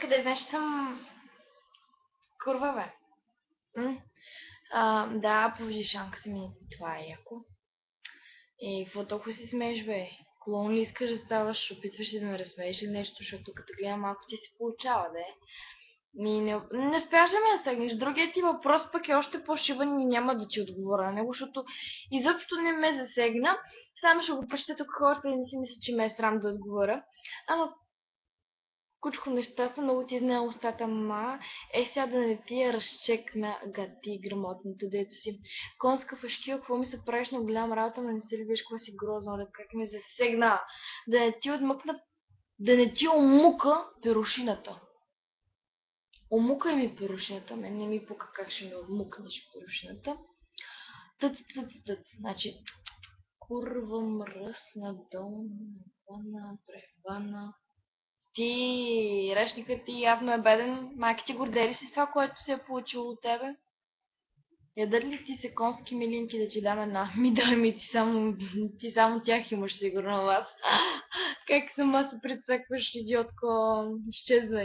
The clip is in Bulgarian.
Къде знаеш, че съм курва, бе. М? Да, повишанката ми, това е яко. И какво толкова си смееш, бе? Клоун ли искаш да ставаш? Опитваш ли да ме разсмееш или нещо, защото като гледам малко ти се получава, да е? Не успяваш да ме засегнеш. Другият ти въпрос пък е още по-шибан и няма да ти отговоря на него, защото изобщо не ме засегна. Само ще го прочета тук хората и не си мисля, че ме е срам да отговоря. Ама кучко нещастна, много ти изна устата, ма. Сега да не ти я разчекна, гати грамотната, дето си. Конска фашкила, какво ми се правиш на голям работа, ма не си ли виж какво си грозно, да как ме засегна. Да не ти отмъкна, да не ти омука перушината. Омукай ми перушината, мен не ми пука как ще ми отмукнеш перушината. Тъц. Значи, курва мръсна, долна, вана, превана. Ти, речникът ти явно е беден. Майка ти гордели си с това, което се е получило от тебе? Ядат ли ти се конски милинки да ти дам една? Ми дай ми, ти само тях имаш сигурно вас. Как сама се прецакваш, идиотко, изчезвай.